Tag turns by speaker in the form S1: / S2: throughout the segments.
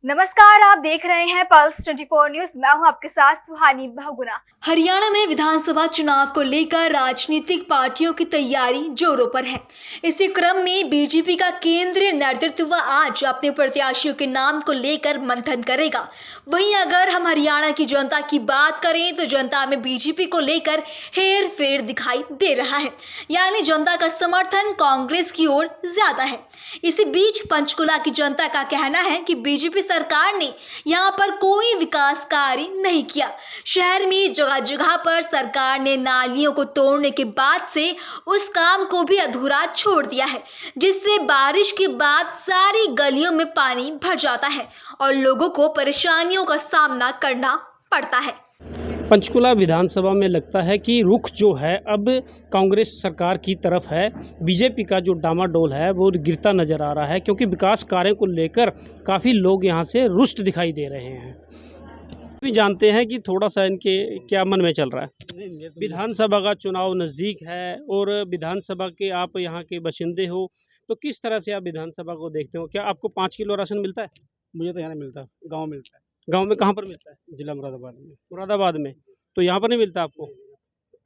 S1: नमस्कार, आप देख रहे हैं पल्स 24 न्यूज। मैं हूं आपके साथ सुहानी बहुगुना। हरियाणा में विधानसभा चुनाव को लेकर राजनीतिक पार्टियों की तैयारी जोरों पर है। इसी क्रम में बीजेपी का केंद्रीय नेतृत्व आज अपने प्रत्याशियों के नाम को लेकर मंथन करेगा। वहीं अगर हम हरियाणा की जनता की बात करें तो जनता में बीजेपी को लेकर हेर फेर दिखाई दे रहा है, यानी जनता का समर्थन कांग्रेस की ओर ज्यादा है। इसी बीच पंचकुला की जनता का कहना है कि बीजेपी सरकार ने यहां पर कोई विकास कार्य नहीं किया। शहर में जगह जगह पर सरकार ने नालियों को तोड़ने के बाद से उस काम को भी अधूरा छोड़ दिया है, जिससे बारिश के बाद सारी गलियों में पानी भर जाता है और लोगों को परेशानियों का सामना करना पड़ता है।
S2: पंचकुला विधानसभा में लगता है कि रुख जो है अब कांग्रेस सरकार की तरफ है। बीजेपी का जो डामाडोल है वो गिरता नज़र आ रहा है, क्योंकि विकास कार्यों को लेकर काफ़ी लोग यहाँ से रुष्ट दिखाई दे रहे हैं। भी जानते हैं कि थोड़ा सा इनके क्या मन में चल रहा है। विधानसभा का चुनाव नज़दीक है और विधानसभा के आप यहाँ के बाशिंदे हो, तो किस तरह से आप विधानसभा को देखते हो? क्या आपको 5 किलो राशन मिलता है?
S3: मुझे तो यहाँ नहीं मिलता, गांव मिलता है।
S2: गाँव में कहाँ पर मिलता है?
S3: जिला मुरादाबाद में।
S2: मुरादाबाद में। तो यहाँ पर नहीं मिलता आपको?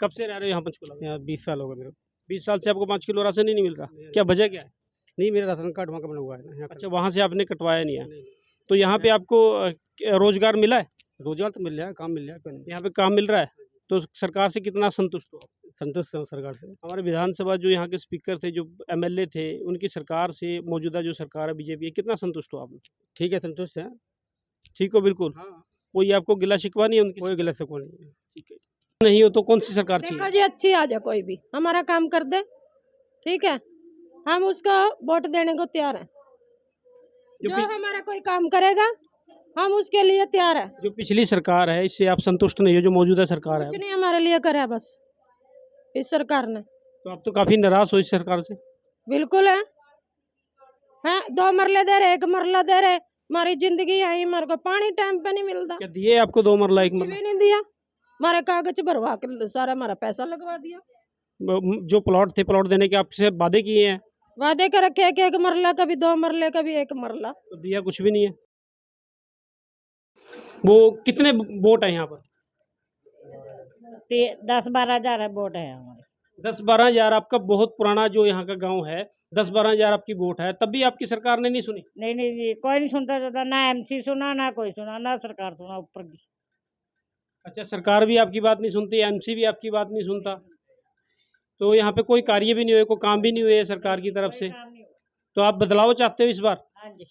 S2: कब से रह रहे हो यहाँ पंचकुला में?
S3: यहाँ 20 साल हो गए मेरे को।
S2: 20 साल से आपको 5 किलो राशन ही नहीं मिल रहा? क्या वजह क्या है?
S3: नहीं, मेरा राशन कार्ड वहाँ का बना हुआ है ना, यहाँ
S2: अच्छा, वहाँ से आपने कटवाया नहीं है।
S3: नहीं।
S2: तो यहाँ पे आपको रोजगार मिला है?
S3: रोजगार तो मिल रहा है, काम मिल रहा है, क्यों नहीं?
S2: यहाँ पे काम मिल रहा है? तो सरकार से कितना संतुष्ट हो आप?
S3: संतुष्ट हूँ सरकार से।
S2: हमारे विधानसभा जो यहाँ के स्पीकर थे, जो एमएलए थे, उनकी सरकार से मौजूदा जो सरकार है बीजेपी, कितना संतुष्ट हो आप?
S3: ठीक है, संतुष्ट है।
S2: ठीक हो बिल्कुल?
S3: हाँ,
S2: कोई आपको गिला शिकवा नहीं है उनकी?
S3: कोई गलत से कोई नहीं है।
S2: ठीक है। नहीं हो तो कौन सी सरकार
S4: देखो
S2: चाहिए?
S4: जी, अच्छी आ जाए, कोई भी हमारा काम कर दे, ठीक है, हम उसको वोट देने को तैयार हैं।
S2: जो
S4: जो
S2: पि-
S4: हमारा कोई काम करेगा हम उसके लिए तैयार है।
S2: जो पिछली सरकार है इससे आप संतुष्ट नहीं हो? जो मौजूदा सरकार है
S4: कुछ नहीं हमारे लिए करे बस इस सरकार ने।
S2: तो आप तो काफी नाराज हो इस सरकार से।
S4: बिल्कुल है, हैं 2 मरले दे रहे, 1 मरला दे रहे। हमारी जिंदगी आई, हमारे को पानी टाइम पे नहीं मिलता,
S2: क्या दिए आपको 2 मरला 1
S4: कुछ
S2: मरला?
S4: भी नहीं दिया। हमारे कागज भरवा के सारा हमारा पैसा लगवा दिया।
S2: जो प्लॉट थे, प्लॉट देने के आपसे वादे किए हैं,
S4: वादे कर रखे कि 1 मरला, कभी 2 मरले, कभी 1 मरला।
S2: तो दिया कुछ भी नहीं है। वो कितने वोट है यहाँ पर?
S5: 10-12 हज़ार वोट है हमारे।
S2: 10-12 हज़ार। आपका बहुत पुराना जो यहाँ का गांव है, 10-12 हज़ार आपकी वोट है, तब भी आपकी सरकार ने नहीं सुनी?
S5: नहीं नहीं जी, कोई नहीं सुनता जाता, ना एमसी सुना, ना कोई सुना, ना सरकार सुना ऊपर की।
S2: अच्छा, सरकार भी आपकी बात नहीं सुनती, एमसी भी आपकी बात नहीं सुनता, तो यहाँ पे कोई कार्य भी नहीं हुए, कोई काम भी नहीं हुए सरकार की तरफ से। तो आप बदलाव चाहते हो इस बार?
S5: हाँ जी,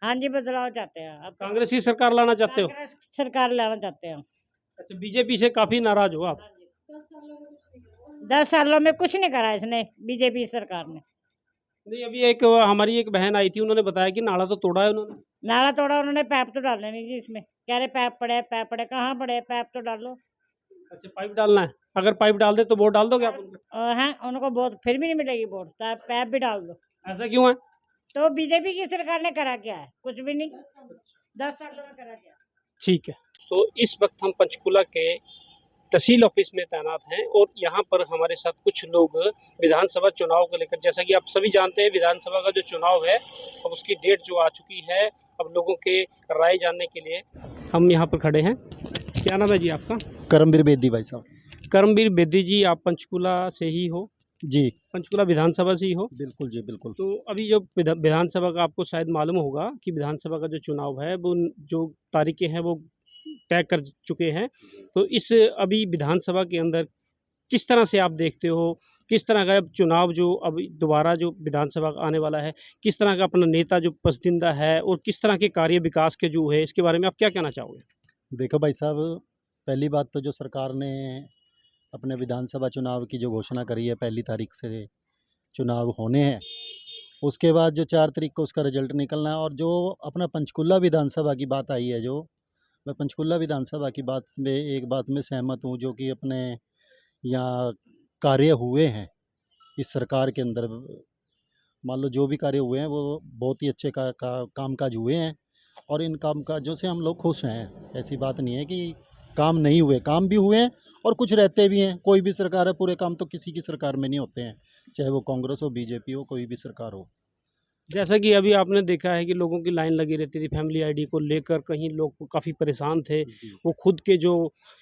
S5: हाँ जी, बदलाव चाहते हैं। अब
S2: कांग्रेस की सरकार लाना चाहते हो?
S5: कांग्रेस सरकार लाना चाहते हैं।
S2: अच्छा, बीजेपी से काफी नाराज हो आप?
S5: 10 सालों में कुछ नहीं करा इसने, बीजेपी सरकार ने।
S2: नहीं, अभी एक हमारी एक बहन आई थी, उन्होंने बताया कि नाला तो तोड़ा है उन्होंने।
S5: नाला तोड़ा उन्होंने, पैप तो डालने नहीं जी इसमें। कह रहे पैप पड़े, कहाँ पड़े? पैप तो डालो।
S2: अच्छा, पाइप डालना है? अगर पाइप डाल दे तो वोट डाल दोगे आप उनको?
S5: हैं उनको वोट फिर भी नहीं मिलेगी वोट, पैप भी डाल दो।
S2: ऐसा क्यों है?
S5: तो बीजेपी की सरकार ने करा क्या है? कुछ भी नहीं। 10 सालों में करा क्या?
S2: ठीक है। तो इस वक्त हम पंचकुला के तहसील ऑफिस में तैनात हैं और यहाँ पर हमारे साथ कुछ लोग विधानसभा चुनाव को लेकर, जैसा कि आप सभी जानते हैं विधानसभा का जो चुनाव है अब उसकी डेट जो आ चुकी है, अब लोगों के राय जानने के लिए हम यहाँ पर खड़े हैं। क्या नाम है जी आपका?
S6: करमवीर बेदी भाई साहब।
S2: करमवीर बेदी जी, आप पंचकुला से ही हो?
S6: जी
S2: पंचकुला विधानसभा से ही हो?
S6: बिल्कुल जी बिल्कुल।
S2: तो अभी जो विधानसभा का आपको शायद मालूम होगा कि विधानसभा का जो चुनाव है वो जो तारीखें हैं वो तय कर चुके हैं। तो इस अभी विधानसभा के अंदर किस तरह से आप देखते हो, किस तरह का चुनाव जो अभी दोबारा जो विधानसभा आने वाला है, किस तरह का अपना नेता जो पसंदीदा है और किस तरह के कार्य विकास के जो है, इसके बारे में आप क्या कहना चाहोगे?
S6: देखो भाई साहब, पहली बात तो जो सरकार ने अपने विधानसभा चुनाव की जो घोषणा करी है 1 तारीख से चुनाव होने हैं, उसके बाद जो 4 तारीख को उसका रिजल्ट निकलना है। और जो अपना पंचकुला विधानसभा की बात आई है, जो मैं पंचकुला विधानसभा की बात में एक बात में सहमत हूँ, जो कि अपने यहाँ कार्य हुए हैं इस सरकार के अंदर, मान लो जो भी कार्य हुए हैं वो बहुत ही अच्छे कामकाज हुए हैं और इन कामकाजों से हम लोग खुश हैं। ऐसी बात नहीं है कि काम नहीं हुए, काम भी हुए हैं और कुछ रहते भी हैं। कोई भी सरकार है, पूरे काम तो किसी की सरकार में नहीं होते हैं, चाहे वो कांग्रेस हो, बीजेपी हो, कोई भी सरकार हो।
S2: जैसा कि अभी आपने देखा है कि लोगों की लाइन लगी रहती थी फैमिली आईडी को लेकर, कहीं लोग काफ़ी परेशान थे। वो खुद के जो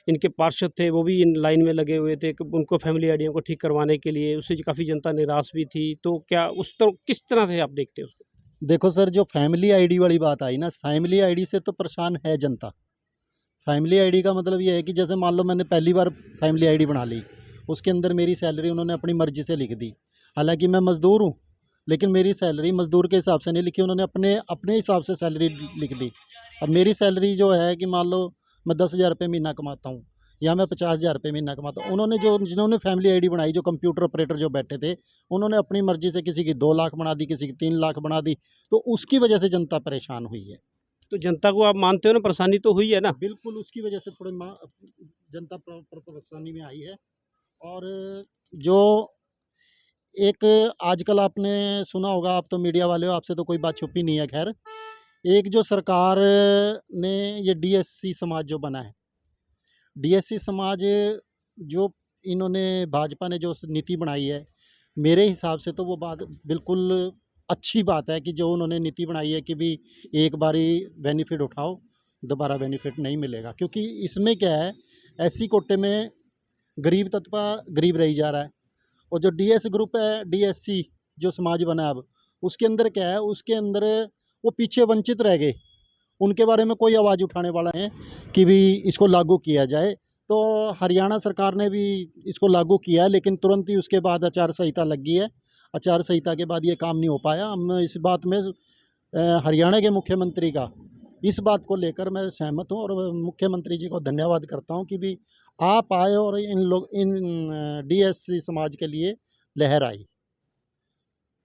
S2: इनके पार्षद थे वो भी इन लाइन में लगे हुए थे कि उनको फैमिली आईडियों को ठीक करवाने के लिए, उससे काफ़ी जनता निराश भी थी। तो क्या उस तरह किस तरह से आप देखते हो उसको?
S6: देखो सर, जो फैमिली आईडी वाली बात आई ना, फैमिली आईडी से तो परेशान है जनता। फैमिली आईडी का मतलब ये है कि जैसे मान लो मैंने पहली बार फैमिली आईडी बना ली, उसके अंदर मेरी सैलरी उन्होंने अपनी मर्ज़ी से लिख दी। हालांकि मैं मज़दूर हूँ, लेकिन मेरी सैलरी मज़दूर के हिसाब से नहीं लिखी, उन्होंने अपने अपने हिसाब से सैलरी लिख दी। अब मेरी सैलरी जो है कि मान लो मैं 10,000 रुपये महीना कमाता हूँ या मैं 50,000 रुपये महीना कमाता हूँ, उन्होंने जिन्होंने फैमिली आईडी बनाई, जो कंप्यूटर ऑपरेटर जो बैठे थे, उन्होंने अपनी मर्ज़ी से किसी की 2 लाख बना दी, किसी की 3 लाख बना दी। तो उसकी वजह से जनता परेशान हुई है।
S2: तो जनता को आप मानते हो ना, परेशानी तो हुई है ना?
S6: बिल्कुल, उसकी वजह से थोड़ी जनता परेशानी में आई है। और जो एक आजकल आपने सुना होगा, आप तो मीडिया वाले हो, आपसे तो कोई बात छुपी नहीं है। खैर, एक जो सरकार ने ये डीएससी समाज जो बना है, डीएससी समाज जो इन्होंने भाजपा ने जो नीति बनाई है, मेरे हिसाब से तो वो बात बिल्कुल अच्छी बात है कि जो उन्होंने नीति बनाई है कि भी एक बारी बेनिफिट उठाओ, दोबारा बेनिफिट नहीं मिलेगा। क्योंकि इसमें क्या है, ऐसी कोटे में गरीब तबका गरीब रही जा रहा है। और जो डीएस ग्रुप है, डीएससी जो समाज बना है अब, उसके अंदर क्या है, उसके अंदर वो पीछे वंचित रह गए, उनके बारे में कोई आवाज़ उठाने वाला है कि भी इसको लागू किया जाए। तो हरियाणा सरकार ने भी इसको लागू किया है, लेकिन तुरंत ही उसके बाद आचार संहिता लग गई है। आचार संहिता के बाद ये काम नहीं हो पाया। हम इस बात में हरियाणा के मुख्यमंत्री का इस बात को लेकर मैं सहमत हूँ और मुख्यमंत्री जी को धन्यवाद करता हूँ कि भी आप आए और इन डीएससी समाज के लिए लहर आई।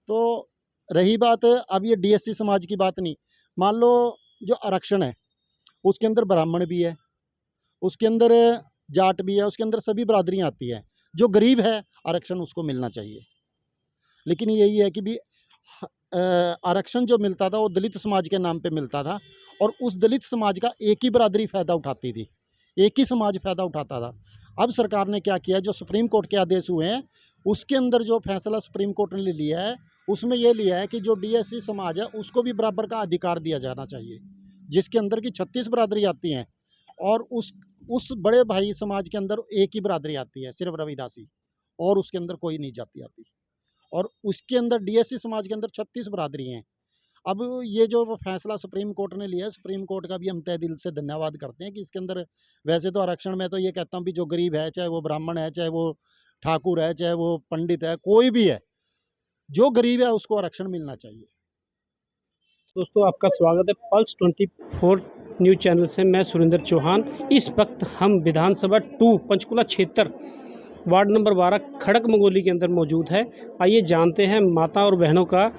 S6: तो रही बात अब ये डीएससी समाज की बात नहीं, मान लो जो आरक्षण है उसके अंदर ब्राह्मण भी है, उसके अंदर जाट भी है, उसके अंदर सभी बरादरियाँ आती हैं। जो गरीब है आरक्षण उसको मिलना चाहिए, लेकिन यही है कि भी आरक्षण जो मिलता था वो दलित समाज के नाम पे मिलता था और उस दलित समाज का एक ही बरादरी फ़ायदा उठाती थी, एक ही समाज फ़ायदा उठाता था। अब सरकार ने क्या किया, जो सुप्रीम कोर्ट के आदेश हुए हैं उसके अंदर जो फैसला सुप्रीम कोर्ट ने लिया है, उसमें ये लिया है कि जो डीएससी समाज है उसको भी बराबर का अधिकार दिया जाना चाहिए, जिसके अंदर की 36 बरादरी आती हैं और उस बड़े भाई समाज के अंदर एक ही बरादरी आती है, सिर्फ रविदासी, और उसके अंदर कोई नहीं जाति आती। और उसके अंदर डीएससी समाज के अंदर 36 बरादरी हैं। अब ये जो फैसला सुप्रीम कोर्ट ने लिया है, सुप्रीम कोर्ट का भी हम तहे दिल से धन्यवाद करते हैं कि इसके अंदर वैसे तो आरक्षण में तो ये कहता हूँ भी जो गरीब है, चाहे वो ब्राह्मण है, चाहे वो ठाकुर है, चाहे वो पंडित है, कोई भी है, जो गरीब है उसको आरक्षण मिलना चाहिए।
S2: दोस्तों, आपका स्वागत है पल्स 24 न्यूज़ चैनल से। मैं सुरेंद्र चौहान। इस वक्त हम विधानसभा 2 पंचकुला क्षेत्र वार्ड नंबर 12 खड़क मंगोली के अंदर मौजूद है। आइए जानते हैं माता और बहनों का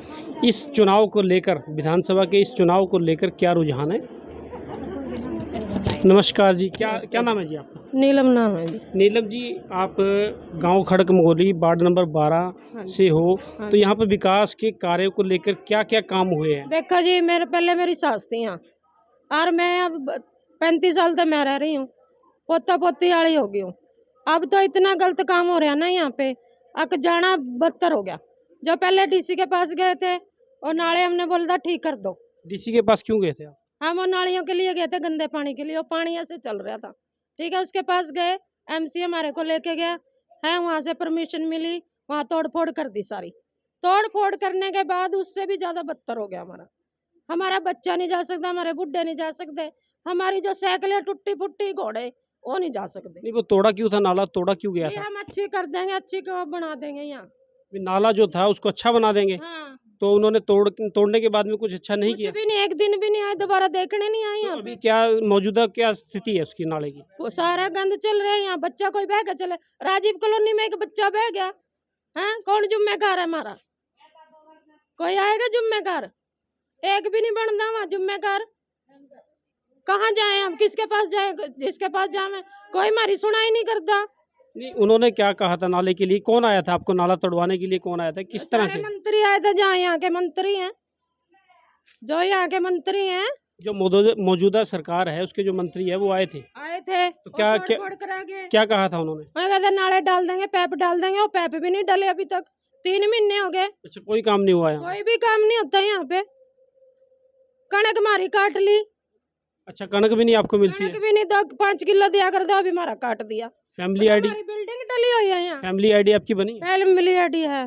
S2: इस चुनाव को लेकर, विधानसभा के इस चुनाव को लेकर क्या रुझान है। नमस्कार जी, क्या नाम है जी आपका?
S4: नीलम नाम है जी।
S2: नीलम जी, आप गांव खड़क मंगोली वार्ड नंबर 12 से हो, तो यहाँ पर विकास के कार्यों को लेकर क्या क्या काम हुए हैं?
S4: देखो जी, मेरी सास थी यहाँ और मैं अब 35 साल तक मैं रह रही हूँ, पोता पोती वाली हो गई हूँ। अब तो इतना गलत काम हो रहा है ना यहाँ पे, अक जाना बदतर हो गया। जो पहले डीसी के पास गए थे और नाले हमने बोला था ठीक कर दो।
S2: डीसी के पास क्यों गए थे आप?
S4: हम वो नालियों के लिए गए थे, गंदे पानी के लिए, वो पानी ऐसे चल रहा था, ठीक है। उसके पास गए, एमसी हमारे को लेके गया है, वहाँ से परमिशन मिली, वहाँ तोड़ फोड़ कर दी सारी। तोड़ फोड़ करने के बाद उससे भी ज़्यादा बदतर हो गया हमारा बच्चा नहीं जा सकता, हमारे बुढ़े नहीं जा सकते, हमारी जो साइकिलें टूटी फुट्टी घोड़े वो नहीं जा सकते।
S2: नहीं, वो तोड़ा क्यों था? नाला तोड़ा क्यों गया
S4: ये
S2: था?
S4: हम अच्छी कर देंगे, अच्छी को बना देंगे यहाँ।
S2: नाला जो था उसको अच्छा बना देंगे।
S4: हाँ,
S2: तो उन्होंने तोड़ने के बाद में कुछ अच्छा नहीं किया?
S4: कुछ भी नहीं, एक दिन भी नहीं आए, दोबारा देखने नहीं आए यहाँ
S2: तो अभी
S4: पे।
S2: क्या मौजूदा क्या स्थिति है उसकी नाले की?
S4: वो सारा गंद चल रहा है यहाँ, बच्चा कोई बह गया चले, राजीव कॉलोनी में एक बच्चा बह गया है, कौन जिम्मेदार है हमारा? कोई आएगा जिम्मेदार? एक भी नहीं बनता वहाँ जिम्मेदार। कहाँ जाए हम, किसके पास जाए? जिसके पास जाए कोई हमारी सुनाई नहीं करता।
S2: नहीं, उन्होंने क्या कहा था नाले के लिए? कौन आया था आपको नाला तोड़वाने के लिए? कौन आया था, किस तरह से?
S4: मंत्री आए थे, जहाँ यहाँ के मंत्री हैं, जो यहाँ के मंत्री हैं,
S2: जो मौजूदा सरकार है उसके जो मंत्री है वो आए थे। तो क्या कहा था उन्होंने?
S4: कहते नाले डाल देंगे, पैप डाल देंगे, वो पैप भी नहीं डले अभी तक। 3 महीने हो गए,
S2: अच्छा, कोई काम नहीं हुआ यहाँ?
S4: कोई भी काम नहीं होता यहाँ पे। कणक हमारी काट ली,
S2: अच्छा, कणक भी नहीं आपको मिलती
S4: कणक
S2: है?
S4: भी नहीं, 5 किलो दिया कर दो, अभी हमारा काट दिया।
S2: फैमिली आईडी,
S4: हमारी बिल्डिंग डली हुई है यहाँ,
S2: फैमिली आईडी आपकी बनी है?
S4: पहले मिली आईडी है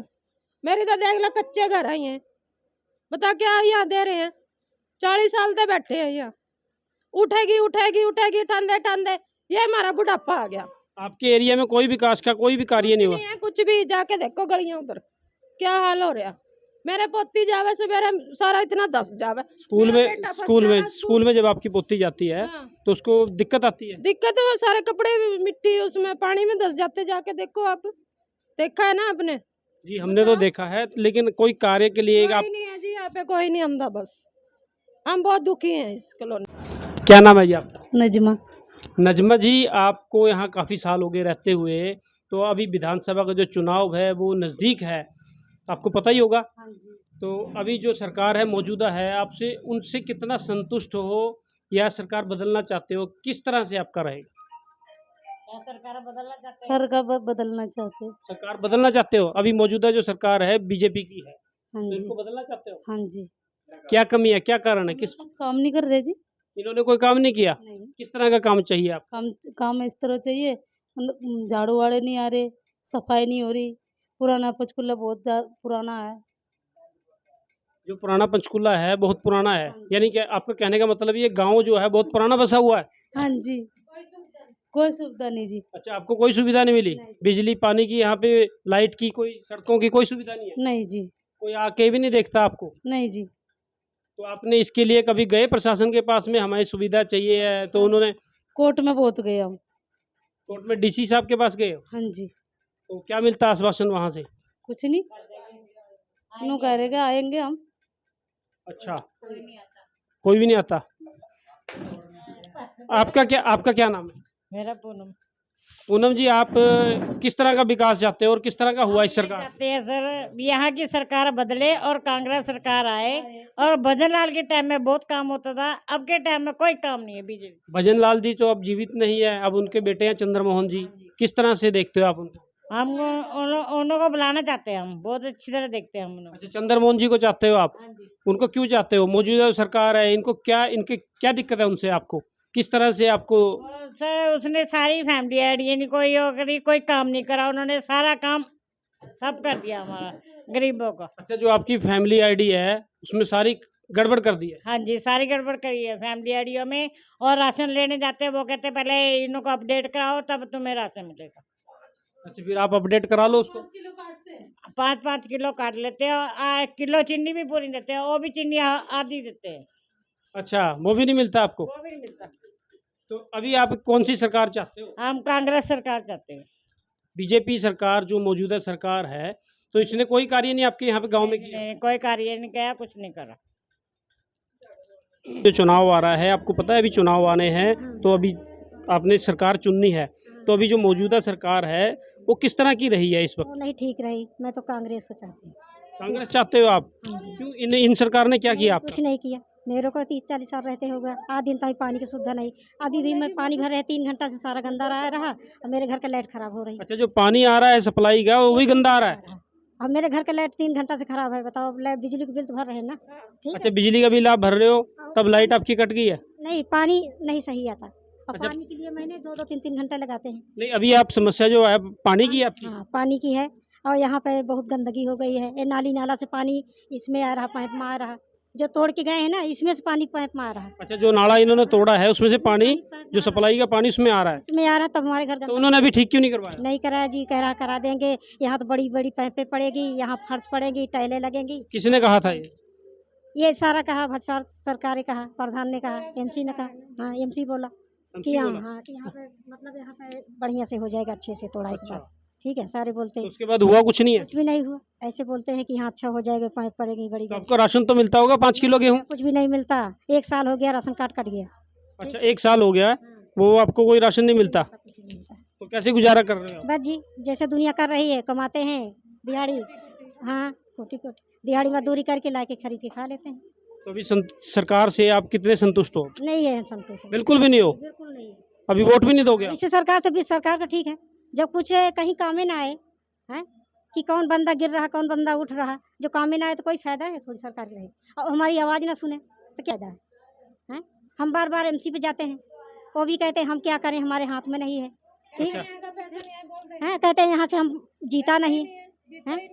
S4: मेरी, तो देख लो कच्चे घर आई हैं, बता क्या यहाँ दे रहे हैं। 40 साल से बैठे हैं यहाँ, उठेगी उठेगी उठेगी, ठंडे ठंडे, ये हमारा बुढ़ापा आ गया।
S2: आपके एरिया में कोई विकास का कोई भी कार्य नहीं हुआ?
S4: नहीं है कुछ भी, जाके देखो गलियां उधर क्या हाल हो रहा। मेरे पोती जावे सवेरे सारा इतना दस जावे।
S2: स्कूल
S4: मेरा
S2: में
S4: बेटा फंस
S2: स्कूल में
S4: जावे,
S2: स्कूल में जब आपकी पोती जाती है
S4: हाँ।
S2: तो उसको दिक्कत आती है?
S4: दिक्कत है, वो सारे कपड़े मिट्टी उसमें पानी में धस जाते, जाके देखो आप, देखा है ना आपने?
S2: जी, हमने तो देखा है, लेकिन कोई कार्य के लिए आप,
S4: कोई नहीं है जी यहाँ पे, कोई नहीं आंदा, बस हम बहुत दुखी हैं इस कॉलोनी।
S2: क्या नाम है जी आपका?
S7: नजमा।
S2: नजमा जी, आपको यहाँ काफ़ी साल हो गए रहते हुए, तो अभी विधानसभा का जो चुनाव है वो नज़दीक है, आपको पता ही होगा।
S7: हाँ जी।
S2: तो अभी जो सरकार है मौजूदा है, आपसे उनसे कितना संतुष्ट हो या सरकार बदलना चाहते हो, किस तरह से आपका रहेगा?
S5: क्या सरकार बदलना चाहते हैं?
S7: सरकार बदलना चाहते हैं।
S2: सरकार बदलना चाहते हो? अभी मौजूदा जो सरकार है बीजेपी की है,
S7: हाँ
S2: तो
S7: जी।
S2: इनको बदलना चाहते हो?
S7: हाँ जी।
S2: क्या कमी है, क्या कारण है, किस
S7: कुछ काम नहीं कर रहे जी।
S2: इन्होंने कोई काम नहीं किया?
S7: नहीं,
S2: किस तरह का काम चाहिए आप?
S7: काम काम इस तरह चाहिए, झाड़ू वाड़े नहीं आ रहे, सफाई नहीं हो रही, पुराना पंचकूला बहुत पुराना है।
S2: जो पुराना पंचकूला है बहुत पुराना है, यानी कि आपका कहने का मतलब ये गांव जो है बहुत पुराना बसा हुआ है?
S7: हाँ जी। कोई सुविधा नहीं जी।
S2: अच्छा, आपको कोई सुविधा नहीं मिली?
S7: नहीं जी।
S2: बिजली पानी की, यहाँ पे लाइट की, कोई सड़कों की कोई सुविधा नहीं है?
S7: नहीं जी।
S2: कोई आके भी नहीं देखता आपको?
S7: नहीं जी।
S2: तो आपने इसके लिए कभी गए प्रशासन के पास में, हमारी सुविधा चाहिए है, तो उन्होंने
S7: कोर्ट में बहुत गए हम।
S2: कोर्ट में डीसी साहब के पास गए हो?
S7: हाँ जी।
S2: तो क्या मिलता आश्वासन वहां से?
S7: कुछ नहीं, नो कह रहे आएंगे हम।
S2: अच्छा, कोई भी नहीं आता। आपका क्या नाम है?
S5: मेरा पूनम।
S2: पूनम जी, आप किस तरह का विकास चाहते हो और किस तरह का हुआ इस सरकार?
S5: चाहते हैं सर यहाँ की सरकार बदले और कांग्रेस सरकार आए, और भजन लाल के टाइम में बहुत काम होता था, अब के टाइम में कोई काम नहीं है बीजेपी।
S2: भजन लाल जी तो अब जीवित नहीं है, अब उनके बेटे हैं चंद्रमोहन जी, किस तरह से देखते हो आप उनको?
S5: हम उनको बुलाना चाहते हैं, हम बहुत अच्छी तरह देखते हैं हम उनको।
S2: अच्छा, चंद्रमोहन जी को चाहते हो आप? उनको क्यों चाहते हो? मौजूदा सरकार है, इनके क्या दिक्कत है उनसे आपको? किस तरह से आपको?
S5: और सर उसने सारी फैमिली आईडी नहीं कोई हो करी, कोई काम नहीं करा, उन्होंने सारा काम सब कर दिया हमारा गरीबों का।
S2: अच्छा, जो आपकी फैमिली आईडी है उसमें सारी गड़बड़ कर दी है?
S5: हाँ जी, सारी गड़बड़ करी है फैमिली आईडियो में। और राशन लेने जाते हैं, वो कहते हैं पहले इनको अपडेट कराओ तब तुम्हें राशन मिलेगा।
S2: अच्छा, फिर आप अपडेट करा लो उसको।
S5: 5-5 किलो काट लेते हैं, और किलो चीनी भी पूरी देते हैं, वो भी चीनी आधी देते हैं,
S2: अच्छा, वो भी नहीं मिलता आपको?
S5: वो भी नहीं मिलता।
S2: तो अभी आप कौन सी सरकार चाहते हो?
S5: हम कांग्रेस सरकार चाहते हैं।
S2: बीजेपी सरकार जो मौजूदा सरकार है, तो इसने कोई कार्य नहीं आपके यहाँ पे गांव में किया?
S5: नहीं, कोई कार्य नहीं किया, कुछ नहीं करा।
S2: जो चुनाव आ रहा है, आपको पता है अभी चुनाव आने हैं, तो अभी आपने सरकार चुननी है, तो अभी जो मौजूदा सरकार है वो किस तरह की रही है इस वक्त?
S8: वो नहीं ठीक रही, मैं तो कांग्रेस को चाहती हूँ।
S2: कांग्रेस चाहते हो आप?
S8: हाँ जी।
S2: क्यों? इन सरकार ने क्या किया आपका?
S8: कुछ नहीं किया, मेरे को 30-40 साल रहते हो गया, आज दिन तक पानी की सुविधा नहीं। अभी भी मैं पानी भर रहे 3 घंटा से सारा गंदा रहा, और मेरे घर का लाइट खराब हो रही।
S2: अच्छा, जो पानी आ रहा है सप्लाई का वो भी गंदा आ रहा है?
S8: अब मेरे घर का लाइट 3 घंटा से खराब है, बताओ। लाइट बिजली का बिल तो भर रहे हैं ना, ठीक
S2: अच्छा,
S8: है।
S2: बिजली का बिल आप भर रहे हो, तब लाइट आपकी कट गई है?
S8: नहीं, पानी नहीं सही आता, और
S2: अच्छा।
S8: पानी के लिए महीने 2-2 3-3 घंटे लगाते हैं।
S2: नहीं, अभी आप समस्या जो है पानी की है आपकी?
S8: हाँ, पानी की है, और यहाँ पे बहुत गंदगी हो गई है। ये नाली नाला से पानी इसमें आ रहा, पाइप में आ रहा, जो तोड़ के गए हैं ना, इसमें से पानी पाइप में आ रहा है।
S2: अच्छा, जो नाला इन्होंने तोड़ा है उसमें से पानी, जो सप्लाई का पानी उसमें आ रहा है,
S8: इसमें आ रहा, तब हमारे घर
S2: तो उन्होंने अभी ठीक क्यों नहीं करवाया?
S8: नहीं कराया जी, करा देंगे। यहाँ तो बड़ी बड़ी पाइपें पड़ेगी, यहाँ फर्श पड़ेगी, टाइलें लगेंगी।
S2: किसने कहा था
S8: ये सारा कहा, भाजपा सरकार ने कहा, प्रधान ने कहा, एमसी ने कहा। हाँ, एमसी बोला कि
S2: बोला?
S8: हाँ कि यहाँ पे मतलब यहाँ पे बढ़िया से हो जाएगा, अच्छे से तोड़ाई के बाद। ठीक है, सारे बोलते
S2: तो
S8: हैं,
S2: उसके बाद हुआ कुछ नहीं है?
S8: कुछ भी नहीं हुआ। ऐसे बोलते हैं कि हाँ अच्छा हो जाएगा, पाइप पड़ेगी बड़ी
S2: तो
S8: बड़ी।
S2: आपको राशन तो मिलता होगा 5 किलो गेहूँ?
S8: कुछ भी नहीं मिलता, 1 साल हो गया, राशन कार्ड कट गया।
S2: अच्छा, 1 साल हो गया है, वो आपको कोई राशन नहीं मिलता,
S8: कुछ नहीं मिलता।
S2: तो कैसे गुजारा कर रहे हो?
S8: बस जी, जैसे दुनिया कर रही है, कमाते हैं दिहाड़ी, हाँ कोटी दिहाड़ी मजदूरी करके ला के खरीद के खा लेते हैं।
S2: तो अभी सरकार से आप कितने संतुष्ट हो?
S8: नहीं है संतोष,
S2: बिल्कुल भी नहीं हो?
S8: बिल्कुल नहीं है।
S2: अभी वोट भी नहीं दोगे आप?
S8: इससे सरकार से भी सरकार का ठीक है, जब कुछ कहीं काम में ना आए, हैं कि कौन बंदा गिर रहा, कौन बंदा उठ रहा। जो काम में ना आए तो कोई फायदा है थोड़ी सरकार की रहे और हमारी आवाज़ ना सुने तो क्या फायदा है? हम बार बार एमसी पे जाते हैं, वो भी कहते हैं हम क्या करें, हमारे हाथ में नहीं है। ठीक है, कहते हैं यहाँ से हम जीता नहीं है।